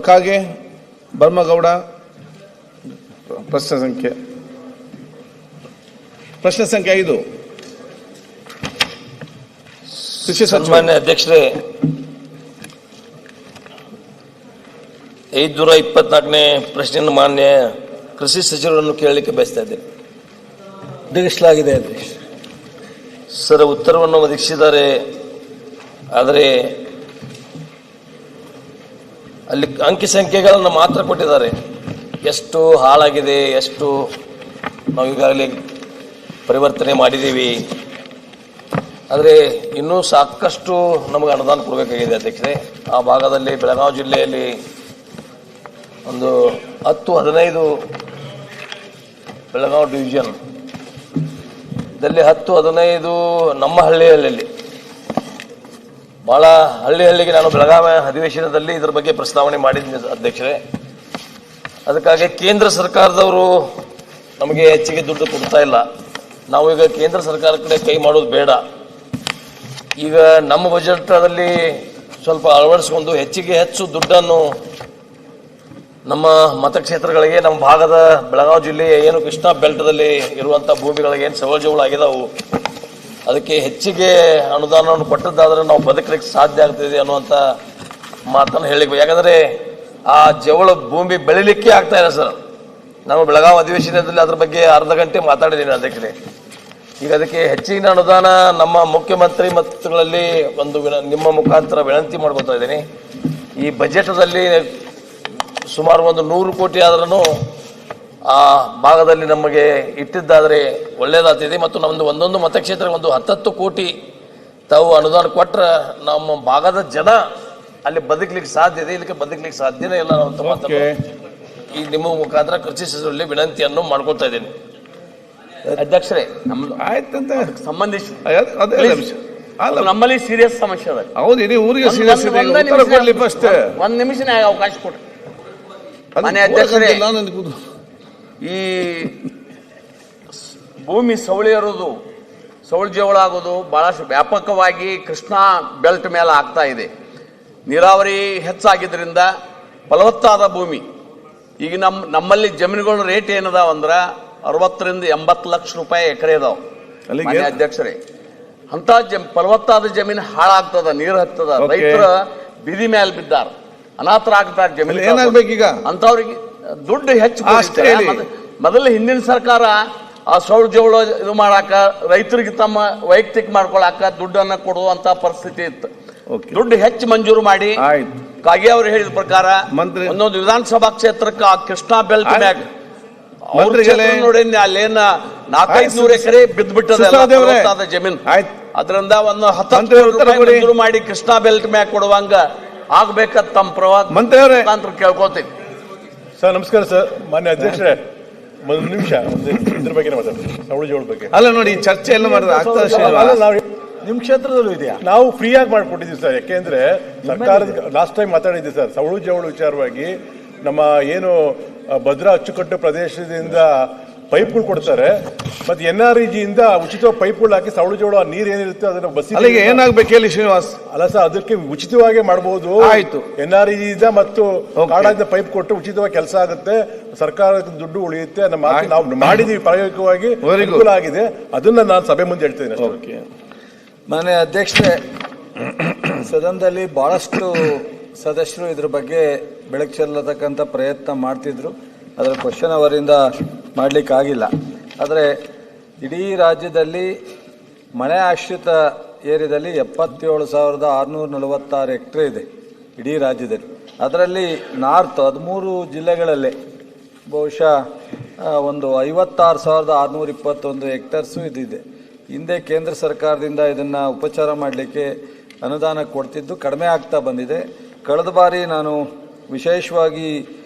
ಕಾಗೆ ಬರ್ಮಗೌಡ. ಪ್ರಶ್ನೆ ಸಂಖ್ಯೆ 5. ಕೃಷಿ ಸನ್ಮಾನ್ಯ ಅಧ್ಯಕ್ಷರೇ, 524ನೇ ಪ್ರಶ್ನೆಯನ್ನು ಮಾನ್ಯ ಕೃಷಿ ಸಚಿವರನ್ನು ಕೇಳಲಿಕ್ಕೆ ಬಯಸ್ತಾ ಇದ್ದೇನೆ. ಒದಗಿಸಲಾಗಿದೆ ಅಧ್ಯಕ್ಷ. ಸರ್, ಉತ್ತರವನ್ನು ಒದಗಿಸಿದ್ದಾರೆ. ಆದರೆ ಅಲ್ಲಿ ಅಂಕಿ ಸಂಖ್ಯೆಗಳನ್ನು ಮಾತ್ರ ಕೊಟ್ಟಿದ್ದಾರೆ. ಎಷ್ಟು ಹಾಳಾಗಿದೆ, ಎಷ್ಟು ನಾವು ಈಗಾಗಲೇ ಪರಿವರ್ತನೆ ಮಾಡಿದ್ದೀವಿ, ಆದರೆ ಇನ್ನೂ ಸಾಕಷ್ಟು ನಮಗೆ ಅನುದಾನ ಕೊಡಬೇಕಾಗಿದೆ ಅಧ್ಯಕ್ಷರೇ. ಆ ಭಾಗದಲ್ಲಿ ಬೆಳಗಾವಿ ಜಿಲ್ಲೆಯಲ್ಲಿ ಒಂದು 10-15 ಬೆಳಗಾವಿ ಡಿವಿಷನ್ ದಲ್ಲಿ 10-15 ನಮ್ಮ ಹಳ್ಳಿಯಲ್ಲಿ ಭಾಳ ಹಳ್ಳಿಗೆ ನಾನು ಬೆಳಗಾವಿ ಅಧಿವೇಶನದಲ್ಲಿ ಇದರ ಬಗ್ಗೆ ಪ್ರಸ್ತಾವನೆ ಮಾಡಿದ್ದೀನಿ ಅಧ್ಯಕ್ಷರೇ. ಅದಕ್ಕಾಗಿ ಕೇಂದ್ರ ಸರ್ಕಾರದವರು ನಮಗೆ ಹೆಚ್ಚಿಗೆ ದುಡ್ಡು ಕೊಡ್ತಾ ಇಲ್ಲ. ನಾವು ಈಗ ಕೇಂದ್ರ ಸರ್ಕಾರ ಕಡೆ ಕೈ ಮಾಡೋದು ಬೇಡ. ಈಗ ನಮ್ಮ ಬಜೆಟ್ನಲ್ಲಿ ಸ್ವಲ್ಪ ಅಳವಡಿಸಿಕೊಂಡು ಹೆಚ್ಚು ದುಡ್ಡನ್ನು ನಮ್ಮ ಮತಕ್ಷೇತ್ರಗಳಿಗೆ, ನಮ್ಮ ಭಾಗದ ಬೆಳಗಾವಿ ಜಿಲ್ಲೆಯ ಏನು ಕೃಷ್ಣಾ ಬೆಲ್ಟ್ದಲ್ಲಿ ಇರುವಂಥ ಭೂಮಿಗಳಿಗೆ ಏನು ಸವಳ ಆಗಿದಾವು, ಅದಕ್ಕೆ ಹೆಚ್ಚಿಗೆ ಅನುದಾನವನ್ನು ಕೊಟ್ಟದ್ದಾದ್ರೆ ನಾವು ಬದುಕಲಿಕ್ಕೆ ಸಾಧ್ಯ ಆಗ್ತಿದೆ ಅನ್ನುವಂಥ ಮಾತನ್ನು ಹೇಳಿದ್ವಿ. ಯಾಕಂದರೆ ಆ ಜವಳ ಭೂಮಿ ಬೆಳಿಲಿಕ್ಕೆ ಆಗ್ತಾ ಇಲ್ಲ ಸರ್. ನಾವು ಬೆಳಗಾವಿ ಅಧಿವೇಶನದಲ್ಲಿ ಅದ್ರ ಬಗ್ಗೆ ಅರ್ಧ ಗಂಟೆ ಮಾತಾಡಿದ್ದೀನಿ ಅಧ್ಯಕ್ಷರೇ. ಈಗ ಅದಕ್ಕೆ ಹೆಚ್ಚಿನ ಅನುದಾನ ನಮ್ಮ ಮುಖ್ಯಮಂತ್ರಿ ಮತ್ತುಗಳಲ್ಲಿ ಒಂದು ನಿಮ್ಮ ಮುಖಾಂತರ ವಿನಂತಿ ಮಾಡ್ಕೊತಾ ಇದ್ದೀನಿ. ಈ ಬಜೆಟ್ದಲ್ಲಿ ಸುಮಾರು ಒಂದು 100 ಕೋಟಿ ಆದ್ರೂ ಆ ಭಾಗದಲ್ಲಿ ನಮಗೆ ಇಟ್ಟಿದ್ದಾದರೆ ಒಳ್ಳೆಯದಾಗ್ತಿದೆ. ಮತ್ತು ನಮ್ಮದು ಒಂದೊಂದು ಮತಕ್ಷೇತ್ರಕ್ಕೆ ಒಂದು 10 ಕೋಟಿ ತಾವು ಅನುದಾನ ಕೊಟ್ಟರೆ ನಮ್ಮ ಭಾಗದ ಜನ ಅಲ್ಲಿ ಬದುಕಲಿಕ್ಕೆ ಸಾಧ್ಯ ಇದೆ. ಇಲ್ಲಿಗೆ ಬದುಕಲಿಕ್ಕೆ ಸಾಧ್ಯನೇ ಇಲ್ಲ ನಾವು ಈ ನಿಮ್ಮ ಮುಖಾಂತರ ಕೃಷಿ ಸಚಿವರಲ್ಲಿ ವಿನಂತಿಯನ್ನು ಮಾಡ್ಕೊತಾ ಇದ್ದೀನಿ ಅಧ್ಯಕ್ಷರೇ. ನಮ್ದು ಆಯ್ತಂತ ಸಂಬಂಧಿಸಿ ನಮ್ಮಲ್ಲಿ ಸೀರಿಯಸ್ ಸಮಸ್ಯೆ ಅದ. ಹೌದು, ಇಡೀ ಊರಿಗೆ ಸೀರಿಯಸ್ ಇದೆ. ಫಸ್ಟ್ 1 ನಿಮಿಷ ಅವಕಾಶ ಕೊಡ್ರಿ ಮಾನ್ಯ ಅಧ್ಯಕ್ಷರೇ. ಈ ಭೂಮಿ ಸವಳಿರೋದು, ಸವಳು ಜವಳ ಆಗೋದು ಬಹಳಷ್ಟು ವ್ಯಾಪಕವಾಗಿ ಕೃಷ್ಣಾ ಬೆಲ್ಟ್ ಮೇಲೆ ಆಗ್ತಾ ಇದೆ. ನೀರಾವರಿ ಹೆಚ್ಚಾಗಿದ್ದರಿಂದ ಫಲವತ್ತಾದ ಭೂಮಿ. ಈಗ ನಮ್ಮಲ್ಲಿ ಜಮೀನುಗಳ ರೇಟ್ ಏನದಾವ ಅಂದ್ರೆ 60-80 ಲಕ್ಷ ರೂಪಾಯಿ ಎಕರೆ ಇದಾವ ಮಾನ್ಯ ಅಧ್ಯಕ್ಷರೇ. ಅಂತ ಫಲವತ್ತಾದ ಜಮೀನು ಹಾಳಾಗ್ತದ, ನೀರು ಹತ್ತದ, ರೈತರ ಬೀದಿ ಮೇಲೆ ಬಿದ್ದಾರ, ಅನಾಥರಾಗ್ತಾರೆ ಜಮೀನು. ಏನಾಗ್ಬೇಕೀಗ ಅಂತವ್ರಿಗೆ ದುಡ್ಡು ಹೆಚ್ಚು. ಮೊದಲು ಹಿಂದಿನ ಸರ್ಕಾರ ಆ ಸೌಳು ಜವಳು ಇದು ಮಾಡಾಕ, ರೈತರಿಗೆ ತಮ್ಮ ವೈಯಕ್ತಿಕ ಮಾಡ್ಕೊಳಾಕ ದುಡ್ಡನ್ನ ಕೊಡುವಂತ ಪರಿಸ್ಥಿತಿ ಇತ್ತು. ದುಡ್ಡು ಹೆಚ್ಚು ಮಂಜೂರು ಮಾಡಿ ಕಾಗೆ ಅವರು ಹೇಳಿದ ಪ್ರಕಾರ ಒಂದೊಂದು ವಿಧಾನಸಭಾ ಕ್ಷೇತ್ರಕ್ಕೆ ಆ ಕೃಷ್ಣಾ ಬೆಲ್ಟ್ ಮ್ಯಾಗ ನೋಡಿ ಅಲ್ಲೇನ 400-500 ಎಕರೆ ಬಿದ್ದುಬಿಟ್ಟದ ಜಮೀನು. ಅದರಿಂದ ಒಂದು 10 ರೂಪಾಯಿ ಮಂಜೂರು ಮಾಡಿ ಕೃಷ್ಣಾ ಬೆಲ್ಟ್ ಮ್ಯಾಗ ಕೊಡುವಂಗ ಆಗ್ಬೇಕಂತ ತಮ್ಮ ಪ್ರವಾಸ ಕೇಳ್ಕೊತೀವಿ ಸರ್. ನಮಸ್ಕಾರ ಸರ್. ಮಾನ್ಯ ಅಧ್ಯಕ್ಷರೇ, ಒಂದು ನಿಮಿಷ ಇದ್ರ ಬಗ್ಗೆ ಮಾತಾಡ್ತೀವಿ, ಸವಳು ಜೋಳ ಬಗ್ಗೆ. ಅಲ್ಲ ನೋಡಿ, ಚರ್ಚೆ ಎಲ್ಲ ಮಾಡಿದ್ರೆ ನಿಮ್ ಕ್ಷೇತ್ರದಲ್ಲೂ ಇದೆಯಾ? ನಾವು ಫ್ರೀ ಆಗಿ ಮಾಡ್ಕೊಟ್ಟಿದ್ದೀವಿ ಸರ್. ಯಾಕೆಂದ್ರೆ ಸರ್ಕಾರದ ಲಾಸ್ಟ್ ಟೈಮ್ ಮಾತಾಡಿದ್ದೀವಿ ಸರ್, ಸವಳು ಜವಳು ವಿಚಾರವಾಗಿ. ನಮ್ಮ ಏನು ಭದ್ರಾ ಅಚ್ಚುಕಟ್ಟು ಪ್ರದೇಶದಿಂದ ಪೈಪ್ಗಳು ಕೊಡ್ತಾರೆ, ಮತ್ತೆ NREG ಇಂದ ಉಚಿತವಾಗಿ ಪೈಪ್ಗಳು ಹಾಕಿ ಸವಳು ಜೋಳ ನೀರು ಏನಿರುತ್ತೆ ಅದನ್ನ ಬಸ್ಸಿಗೆ ಏನಾಗಬೇಕು ಹೇಳಿ ಶ್ರೀನಿವಾಸ್. ಅಲ್ಲ ಸರ್, ಅದಕ್ಕೆ ಉಚಿತವಾಗಿ ಮಾಡಬಹುದು. ಆಯ್ತು, NREG ಇಂದ ಮತ್ತು ಕಾಡಾದ ಪೈಪ್ ಕೊಟ್ಟು ಉಚಿತವಾಗಿ ಕೆಲಸ ಆಗುತ್ತೆ, ಸರ್ಕಾರದ ದುಡ್ಡು ಉಳಿಯುತ್ತೆ. ನಾವು ಮಾಡಿದೀವಿ ಪ್ರಾಯೋಗಿಕವಾಗಿ, ಅನುಕೂಲ ಆಗಿದೆ. ಅದನ್ನ ನಾನು ಸಭೆ ಮುಂದೆ ಹೇಳ್ತೇನೆ. ಮಾನ್ಯ ಅಧ್ಯಕ್ಷರೇ, ಸದನದಲ್ಲಿ ಬಹಳಷ್ಟು ಸದಸ್ಯರು ಇದ್ರ ಬಗ್ಗೆ ಬೆಳಕು ಚೆಲ್ಲತಕ್ಕಂಥ ಪ್ರಯತ್ನ ಮಾಡ್ತಿದ್ರು. ಅದರ ಕ್ವಶನ್ ಅವರಿಂದ ಮಾಡಲಿಕ್ಕಾಗಿಲ್ಲ. ಆದರೆ ಇಡೀ ರಾಜ್ಯದಲ್ಲಿ ಮಳೆ ಆಶ್ರಿತ ಏರಿಯಾದಲ್ಲಿ 77,646 ಹೆಕ್ಟೇರ್ ಇದೆ ಇಡೀ ರಾಜ್ಯದಲ್ಲಿ. ಅದರಲ್ಲಿ ನಾರ್ತ್ 13 ಜಿಲ್ಲೆಗಳಲ್ಲೇ ಬಹುಶಃ ಒಂದು 56,621 ಹೆಕ್ಟೇರ್ಸು ಇದಿದೆ. ಹಿಂದೆ ಕೇಂದ್ರ ಸರ್ಕಾರದಿಂದ ಇದನ್ನು ಉಪಚಾರ ಮಾಡಲಿಕ್ಕೆ ಅನುದಾನ ಕೊಡ್ತಿದ್ದು ಕಡಿಮೆ ಆಗ್ತಾ ಬಂದಿದೆ. ಕಳೆದ ಬಾರಿ ನಾನು ವಿಶೇಷವಾಗಿ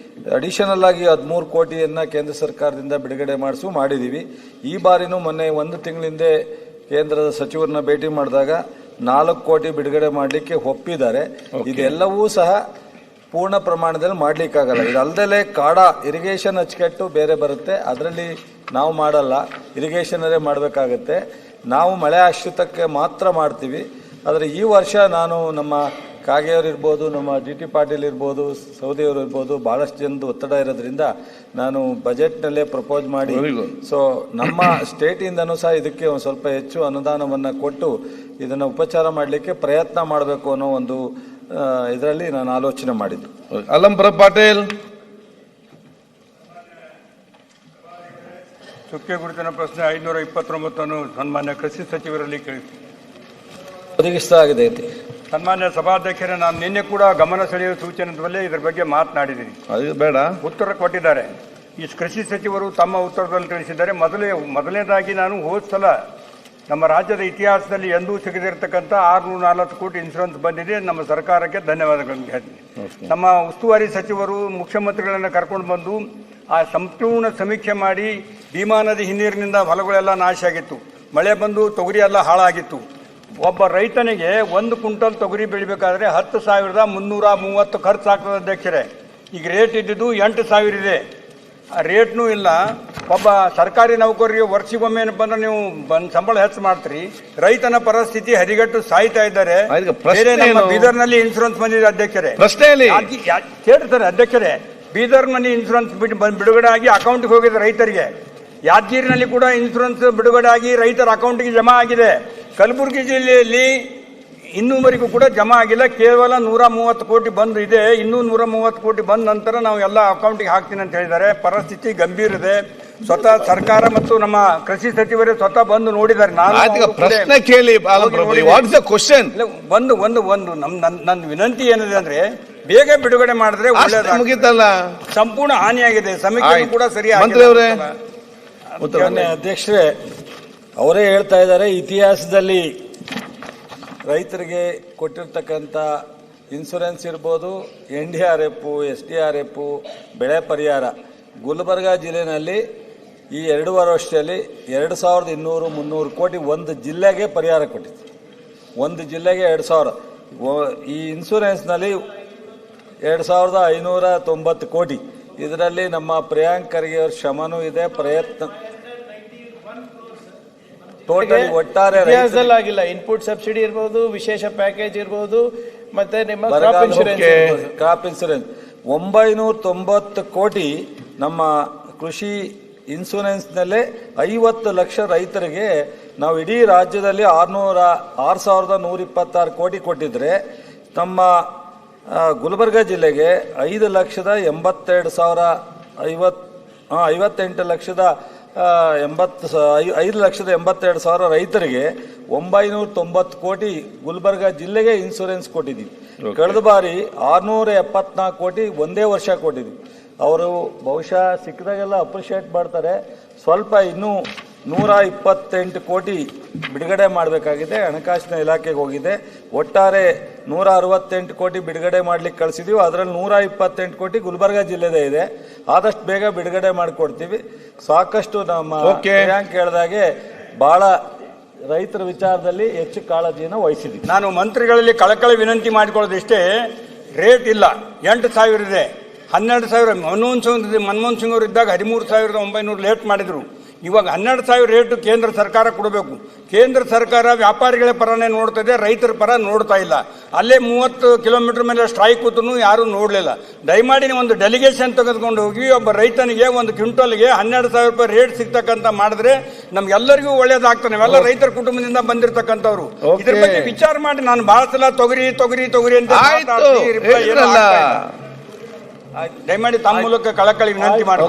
ಅಡಿಷನಲ್ ಆಗಿ 13 ಕೋಟಿಯನ್ನು ಕೇಂದ್ರ ಸರ್ಕಾರದಿಂದ ಬಿಡುಗಡೆ ಮಾಡಿದ್ದೀವಿ. ಈ ಬಾರಿನೂ ಮೊನ್ನೆ 1 ತಿಂಗಳಿಂದ ಕೇಂದ್ರದ ಸಚಿವರನ್ನ ಭೇಟಿ ಮಾಡಿದಾಗ 4 ಕೋಟಿ ಬಿಡುಗಡೆ ಮಾಡಲಿಕ್ಕೆ ಒಪ್ಪಿದ್ದಾರೆ. ಇದೆಲ್ಲವೂ ಸಹ ಪೂರ್ಣ ಪ್ರಮಾಣದಲ್ಲಿ ಮಾಡಲಿಕ್ಕಾಗಲ್ಲ. ಇದಲ್ಲದೆ ಕಾಡ ಇರಿಗೇಷನ್ ಅಚ್ಚುಕಟ್ಟು ಬೇರೆ ಬರುತ್ತೆ, ಅದರಲ್ಲಿ ನಾವು ಮಾಡಲ್ಲ, ಇರಿಗೇಷನರೇ ಮಾಡಬೇಕಾಗತ್ತೆ. ನಾವು ಮಳೆ ಆಶ್ರಿತಕ್ಕೆ ಮಾತ್ರ ಮಾಡ್ತೀವಿ. ಆದರೆ ಈ ವರ್ಷ ನಾನು ನಮ್ಮ ಕಾಗೆಯವರು ಇರ್ಬೋದು, ನಮ್ಮ GT ಪಾಟೀಲ್ ಇರ್ಬೋದು, ಸೌದಿಯವರು ಇರ್ಬೋದು, ಭಾಳಷ್ಟು ಜನದ ಒತ್ತಡ ಇರೋದ್ರಿಂದ ನಾನು ಬಜೆಟ್ನಲ್ಲೇ ಪ್ರಪೋಸ್ ಮಾಡಿ, Very good. ಸೊ ನಮ್ಮ ಸ್ಟೇಟಿಂದನೂ ಸಹ ಇದಕ್ಕೆ ಒಂದು ಸ್ವಲ್ಪ ಹೆಚ್ಚು ಅನುದಾನವನ್ನು ಕೊಟ್ಟು ಇದನ್ನು ಉಪಚಾರ ಮಾಡಲಿಕ್ಕೆ ಪ್ರಯತ್ನ ಮಾಡಬೇಕು ಅನ್ನೋ ಒಂದು ಇದರಲ್ಲಿ ನಾನು ಆಲೋಚನೆ ಮಾಡಿದ್ದು. ಅಲ್ಲಂ ಪ್ರಭ್ ಪಾಟೀಲ್. ಚುಕ್ಕೆ ಗುರುತಿನ ಪ್ರಶ್ನೆ 529 ಸನ್ಮಾನ್ಯ ಕೃಷಿ ಸಚಿವರಲ್ಲಿ ಕೇಳಿ. ಒದಗಿಸಲಾಗಿದೆ. ಸನ್ಮಾನ್ಯ ಸಭಾಧ್ಯಕ್ಷರೇ, ನಾನು ನಿನ್ನೆ ಕೂಡ ಗಮನ ಸೆಳೆಯುವ ಸೂಚನೆಯಲ್ಲೇ ಇದರ ಬಗ್ಗೆ ಮಾತನಾಡಿದ್ದೀನಿ. ಅದು ಬೇಡ. ಉತ್ತರ ಕೊಟ್ಟಿದ್ದಾರೆ. ಈ ಕೃಷಿ ಸಚಿವರು ತಮ್ಮ ಉತ್ತರದಲ್ಲಿ ತಿಳಿಸಿದ್ದಾರೆ. ಮೊದಲನೇದಾಗಿ ನಾನು ಹೋದ ಸಲ ನಮ್ಮ ರಾಜ್ಯದ ಇತಿಹಾಸದಲ್ಲಿ ಎಂದೂ ಸಿಗದಿರತಕ್ಕಂಥ 604 ಕೋಟಿ ಇನ್ಶೂರೆನ್ಸ್ ಬಂದಿದೆ. ನಮ್ಮ ಸರ್ಕಾರಕ್ಕೆ ಧನ್ಯವಾದಗಳನ್ನು ಹೇಳ್ತೀನಿ. ನಮ್ಮ ಉಸ್ತುವಾರಿ ಸಚಿವರು ಮುಖ್ಯಮಂತ್ರಿಗಳನ್ನು ಕರ್ಕೊಂಡು ಬಂದು ಆ ಸಂಪೂರ್ಣ ಸಮೀಕ್ಷೆ ಮಾಡಿ, ಭೀಮಾ ನದಿ ಹಿನ್ನೀರಿನಿಂದ ಹೊಲಗಳೆಲ್ಲ ನಾಶ ಆಗಿತ್ತು, ಮಳೆ ಬಂದು ತೊಗರಿ ಎಲ್ಲ ಹಾಳಾಗಿತ್ತು. ಒಬ್ಬ ರೈತನಿಗೆ 1 ಕ್ವಿಂಟಲ್ ತೊಗರಿ ಬೆಳಿಬೇಕಾದ್ರೆ 10,330 ಖರ್ಚು ಆಗ್ತದೆ ಅಧ್ಯಕ್ಷರೇ. ಈಗ ರೇಟ್ ಇದ್ದಿದ್ದು 8,000 ಇದೆ. ಆ ರೇಟ್ನೂ ಇಲ್ಲ. ಒಬ್ಬ ಸರ್ಕಾರಿ ನೌಕರಿಗೆ ವರ್ಷಿಗೊಮ್ಮೆ ಏನಪ್ಪ ಅಂದ್ರೆ ನೀವು ಸಂಬಳ ಹೆಚ್ಚು ಮಾಡ್ತೀರಿ. ರೈತನ ಪರಿಸ್ಥಿತಿ ಹದಿಗೆಟ್ಟು ಸಾಯ್ತಾ ಇದ್ದಾರೆ. ಬೇರೆ ನಮ್ಮ ಬೀದರ್ನಲ್ಲಿ ಇನ್ಶೂರೆನ್ಸ್ ಬಂದಿದೆ ಅಧ್ಯಕ್ಷರೇ. ಕೇಳ್ತಾರೆ ಅಧ್ಯಕ್ಷರೇ, ಬೀದರ್ನಲ್ಲಿ ಇನ್ಶೂರೆನ್ಸ್ ಬಿಡುಗಡೆ ಆಗಿ ಅಕೌಂಟ್ಗೆ ಹೋಗಿದೆ ರೈತರಿಗೆ. ಯಾದಗಿರಿನಲ್ಲಿ ಕೂಡ ಇನ್ಶೂರೆನ್ಸ್ ಬಿಡುಗಡೆ ಆಗಿ ರೈತರ ಅಕೌಂಟ್ಗೆ ಜಮಾ ಆಗಿದೆ. ಕಲಬುರಗಿ ಜಿಲ್ಲೆಯಲ್ಲಿ ಇನ್ನೂವರೆಗೂ ಕೂಡ ಜಮಾ ಆಗಿಲ್ಲ. ಕೇವಲ 130 ಕೋಟಿ ಬಂದು ಇದೆ. ಇನ್ನೂ 130 ಕೋಟಿ ಬಂದ ನಂತರ ನಾವು ಎಲ್ಲ ಅಕೌಂಟಿಗೆ ಹಾಕ್ತೀನಿ ಅಂತ ಹೇಳಿದ್ದಾರೆ. ಪರಿಸ್ಥಿತಿ ಗಂಭೀರ ಇದೆ. ಸ್ವತಃ ಸರ್ಕಾರ ಮತ್ತು ನಮ್ಮ ಕೃಷಿ ಸಚಿವರೇ ಸ್ವತಃ ಬಂದು ನೋಡಿದ್ದಾರೆ. ಪ್ರಶ್ನೆ ಕೇಳಿ. ಒಂದು ನನ್ನ ವಿನಂತಿ ಏನಿದೆ ಅಂದ್ರೆ, ಬೇಗ ಬಿಡುಗಡೆ ಮಾಡಿದ್ರೆ ಮುಗಿತಲ್ಲ. ಸಂಪೂರ್ಣ ಹಾನಿಯಾಗಿದೆ. ಸಮೀಕ್ಷೆ ಕೂಡ ಸರಿಯಾಗಿ. ಮಂತ್ರಿ ಅವರೇ, ಅಧ್ಯಕ್ಷರೇ ಅವರೇ ಹೇಳ್ತಾ ಇದ್ದಾರೆ, ಇತಿಹಾಸದಲ್ಲಿ ರೈತರಿಗೆ ಕೊಟ್ಟಿರ್ತಕ್ಕಂಥ ಇನ್ಶೂರೆನ್ಸ್ ಇರ್ಬೋದು, NDRF, SDRF, ಬೆಳೆ ಪರಿಹಾರ, ಗುಲ್ಬರ್ಗಾ ಜಿಲ್ಲೆಯಲ್ಲಿ ಈ 2.5 ವರ್ಷದಲ್ಲಿ 2,200-300 ಕೋಟಿ ಒಂದು ಜಿಲ್ಲೆಗೆ ಪರಿಹಾರ ಕೊಟ್ಟಿದೆ. ಒಂದು ಜಿಲ್ಲೆಗೆ 2,000. ಈ ಇನ್ಶೂರೆನ್ಸ್ನಲ್ಲಿ 2,590 ಕೋಟಿ. ಇದರಲ್ಲಿ ನಮ್ಮ ಪ್ರಿಯಾಂಕ್ ಖರ್ಗೆ ಅವ್ರ ಶ್ರಮನೂ ಇದೆ, ಪ್ರಯತ್ನ. ಟೋಟಲ್ ಒಟ್ಟಾರೆ ಆಗಿಲ್ಲ. ಇನ್ಪುಟ್ ಸಬ್ಸಿಡಿ ಇರ್ಬೋದು, ವಿಶೇಷ ಪ್ಯಾಕೇಜ್ ಇರ್ಬೋದು, ಮತ್ತೆ ನಿಮ್ಮ ಕ್ರಾಪ್ ಇನ್ಶೂರೆನ್ಸ್ 990 ಕೋಟಿ ನಮ್ಮ ಕೃಷಿ ಇನ್ಶೂರೆನ್ಸ್ನಲ್ಲೇ 50 ಲಕ್ಷ ರೈತರಿಗೆ ನಾವು ಇಡೀ ರಾಜ್ಯದಲ್ಲಿ 6,126 ಕೋಟಿ ಕೊಟ್ಟಿದ್ರೆ, ನಮ್ಮ ಗುಲ್ಬರ್ಗಾ ಜಿಲ್ಲೆಗೆ 5,82,000 ರೈತರಿಗೆ 990 ಕೋಟಿ ಗುಲ್ಬರ್ಗಾ ಜಿಲ್ಲೆಗೆ ಇನ್ಶೂರೆನ್ಸ್ ಕೊಟ್ಟಿದ್ದೀವಿ. ಕಳೆದ ಬಾರಿ 674 ಕೋಟಿ ಒಂದೇ ವರ್ಷ ಕೊಟ್ಟಿದ್ವಿ. ಅವರು ಬಹುಶಃ ಸಿಕ್ಕಿದಾಗೆಲ್ಲ ಅಪ್ರಿಷಿಯೇಟ್ ಮಾಡ್ತಾರೆ. ಸ್ವಲ್ಪ ಇನ್ನೂ 128 ಕೋಟಿ ಬಿಡುಗಡೆ ಮಾಡಬೇಕಾಗಿದೆ. ಹಣಕಾಸಿನ ಇಲಾಖೆಗೆ ಹೋಗಿದೆ. ಒಟ್ಟಾರೆ 168 ಕೋಟಿ ಬಿಡುಗಡೆ ಮಾಡ್ಲಿಕ್ಕೆ ಕಳಿಸಿದೀವಿ. ಅದರಲ್ಲಿ 128 ಕೋಟಿ ಗುಲ್ಬರ್ಗಾ ಜಿಲ್ಲೆದೇ ಇದೆ. ಆದಷ್ಟು ಬೇಗ ಬಿಡುಗಡೆ ಮಾಡಿಕೊಡ್ತೀವಿ. ಸಾಕಷ್ಟು ನಮ್ಮ ಪ್ರಿಯಾಂಕ್ ಹೇಳಿದಾಗೆ ಬಹಳ ರೈತರ ವಿಚಾರದಲ್ಲಿ ಹೆಚ್ಚು ಕಾಳಜಿಯನ್ನು ವಹಿಸಿದ್ವಿ. ನಾನು ಮಂತ್ರಿಗಳಲ್ಲಿ ಕಳಕಳಿ ವಿನಂತಿ ಮಾಡಿಕೊಳ್ಳೋದಿಷ್ಟೇ, ರೇಟ್ ಇಲ್ಲ, 8,000 ಇದೆ, 12,000. ಮನಮೋಹನ್ ಸಿಂಗ್ ಅವರು ಇದ್ದಾಗ 13,900 ಲೇಟ್ ಮಾಡಿದ್ರು. ಇವಾಗ 12,000 ರೇಟು ಕೇಂದ್ರ ಸರ್ಕಾರ ಕೊಡಬೇಕು. ಕೇಂದ್ರ ಸರ್ಕಾರ ವ್ಯಾಪಾರಿಗಳ ಪರನೇ ನೋಡ್ತದೆ, ರೈತರ ಪರ ನೋಡ್ತಾ ಇಲ್ಲ. ಅಲ್ಲೇ 30 ಕಿಲೋಮೀಟರ್ ಮೇಲೆ ಸ್ಟ್ರೈಕ್ ಕೂತು ಯಾರೂ ನೋಡಲಿಲ್ಲ. ದಯಮಾಡಿ ಒಂದು ಡೆಲಿಗೇಷನ್ ತೆಗೆದುಕೊಂಡು ಹೋಗಿ ಒಬ್ಬ ರೈತನಿಗೆ 1 ಕ್ವಿಂಟಲ್ಗೆ 12,000 ರೂಪಾಯಿ ರೇಟ್ ಸಿಗ್ತಕ್ಕಂತ ಮಾಡಿದ್ರೆ ನಮ್ಗೆಲ್ಲರಿಗೂ ಒಳ್ಳೇದಾಗ್ತದೆ. ನಾವೆಲ್ಲ ರೈತರ ಕುಟುಂಬದಿಂದ ಬಂದಿರತಕ್ಕಂಥವ್ರು. ಇದ್ರ ಬಗ್ಗೆ ವಿಚಾರ ಮಾಡಿ. ನಾನು ಬಹಳ ಸಲ ತೊಗರಿ ಅಂತ ದಯಮಾಡಿ ತಮ್ಮ ಮೂಲಕ ಕಳಕಳಿ ವಿನಂತಿ ಮಾಡಿ.